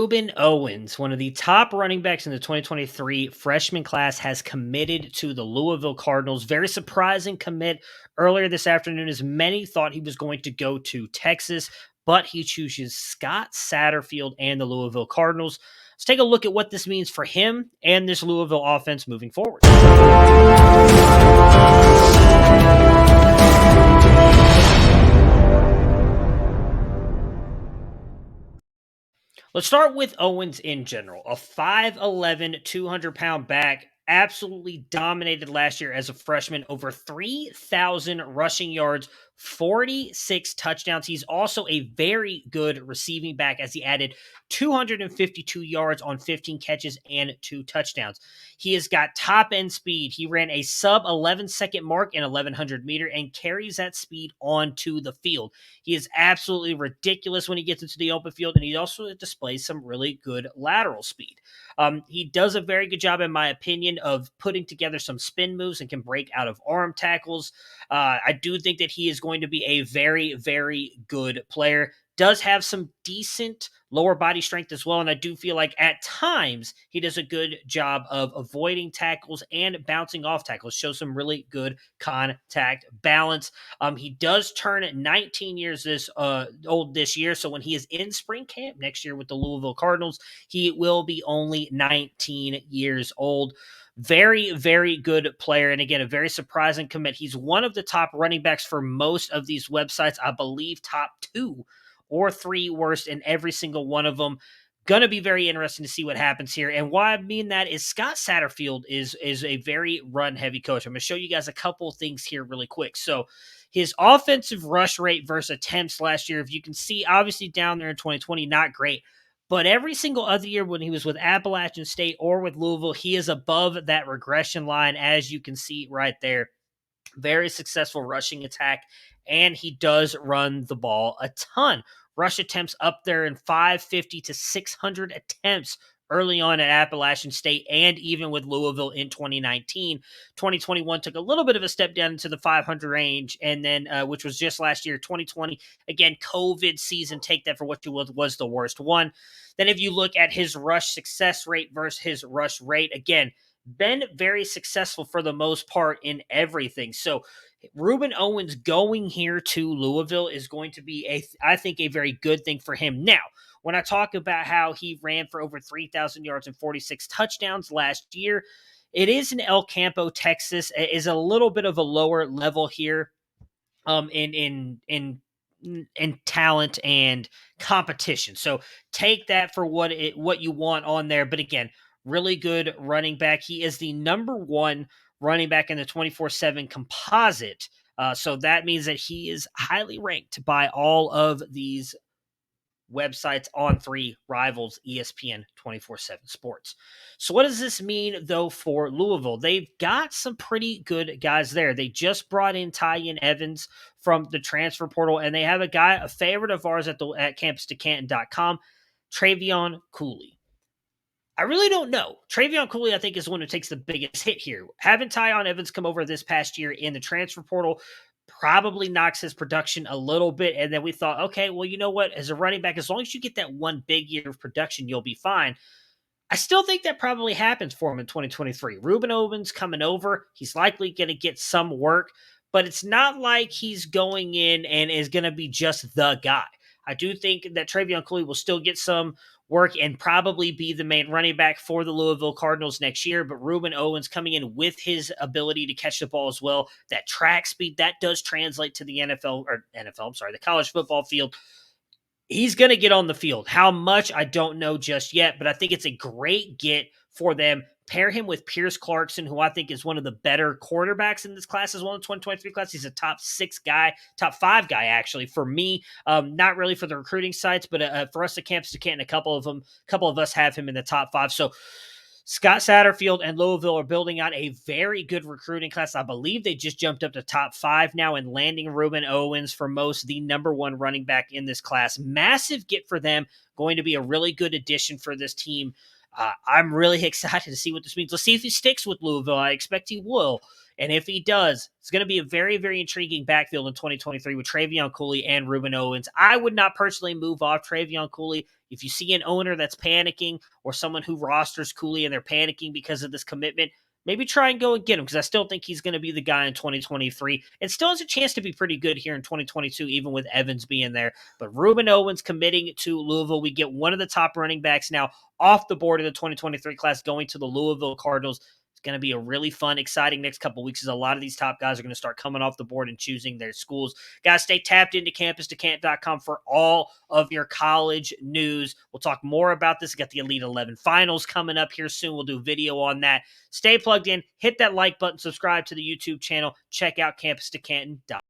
Rueben Owens, one of the top running backs in the 2023 freshman class, has committed to the Louisville Cardinals. Very surprising commit earlier this afternoon, as many thought he was going to go to Texas, but he chooses Scott Satterfield and the Louisville Cardinals. Let's take a look at what this means for him and this Louisville offense moving forward. Let's start with Owens in general. A 5'11", 200-pound back, absolutely dominated last year as a freshman. Over 3,000 rushing yards, 46 touchdowns. He's also a very good receiving back, as he added 252 yards on 15 catches and 2 touchdowns. He has got top-end speed. He ran a sub-11-second mark in 1,100 meter and carries that speed onto the field. He is absolutely ridiculous when he gets into the open field, and he also displays some really good lateral speed. He does a very good job, in my opinion, of putting together some spin moves and can break out of arm tackles. I do think that he is going to be a very, very good player. Does have some decent lower body strength as well, and I do feel like at times he does a good job of avoiding tackles and bouncing off tackles. Shows some really good contact balance. He does turn 19 years old this year, so when he is in spring camp next year with the Louisville Cardinals, he will be only 19 years old. Very, very good player. And again, a very surprising commit. He's one of the top running backs for most of these websites. I believe top 2 or 3 worst in every single one of them. Going to be very interesting to see what happens here. And why I mean that is Scott Satterfield is a very run-heavy coach. I'm going to show you guys a couple of things here really quick. So his offensive rush rate versus attempts last year, if you can see, obviously down there in 2020, not great. But every single other year when he was with Appalachian State or with Louisville, he is above that regression line, as you can see right there. Very successful rushing attack, and he does run the ball a ton. Rush attempts up there in 550 to 600 attempts early on at Appalachian State, and even with Louisville in 2019. 2021 took a little bit of a step down into the 500 range, and then which was just last year. 2020, again, COVID season, take that for what you will, was the worst one. Then if you look at his rush success rate versus his rush rate, again, been very successful for the most part in everything. So Ruben Owens going here to Louisville is going to be, I think, a very good thing for him. Now, when I talk about how he ran for over 3,000 yards and 46 touchdowns last year, it is in El Campo, Texas. It is a little bit of a lower level here in talent and competition. So take that for what you want on there. But again, really good running back. He is the number 1 running back in the 24/7 composite. So that means that he is highly ranked by all of these websites on 3 rivals, ESPN, 24/7 Sports. So what does this mean, though, for Louisville? They've got some pretty good guys there. They just brought in Trevion Evans from the transfer portal, and they have a favorite of ours at CampusToCanton.com, Trevion Cooley. I really don't know. Trevion Cooley, I think, is the one who takes the biggest hit here. Having Trevion Evans come over this past year in the transfer portal probably knocks his production a little bit. And then we thought, okay, well, you know what? As a running back, as long as you get that one big year of production, you'll be fine. I still think that probably happens for him in 2023. Rueben Owens coming over. He's likely going to get some work, but it's not like he's going in and is going to be just the guy. I do think that Trevion Cooley will still get some work and probably be the main running back for the Louisville Cardinals next year. But Rueben Owens coming in with his ability to catch the ball as well, that track speed, that does translate to the the college football field. He's going to get on the field. How much, I don't know just yet, but I think it's a great get for them. Pair him with Pierce Clarkson, who I think is one of the better quarterbacks in this class as well in the 2023 class. He's a top 5 guy, actually, for me. Not really for the recruiting sites, but for us at Campus to Canton, a couple of us have him in the top 5. So Scott Satterfield and Louisville are building out a very good recruiting class. I believe they just jumped up to top 5 now and landing Rueben Owens for most, the number 1 running back in this class. Massive get for them. Going to be a really good addition for this team. I'm really excited to see what this means. Let's see if he sticks with Louisville. I expect he will. And if he does, it's going to be a very, very intriguing backfield in 2023 with Trevion Cooley and Ruben Owens. I would not personally move off Trevion Cooley. If you see an owner that's panicking or someone who rosters Cooley and they're panicking because of this commitment, maybe try and go and get him, because I still think he's going to be the guy in 2023. It still has a chance to be pretty good here in 2022, even with Evans being there. But Ruben Owens committing to Louisville. We get one of the top running backs now off the board in the 2023 class going to the Louisville Cardinals. It's going to be a really fun, exciting next couple of weeks as a lot of these top guys are going to start coming off the board and choosing their schools. Guys, stay tapped into campus2canton.com for all of your college news. We'll talk more about this. We got the Elite 11 finals coming up here soon. We'll do a video on that. Stay plugged in. Hit that like button. Subscribe to the YouTube channel. Check out campus2canton.com.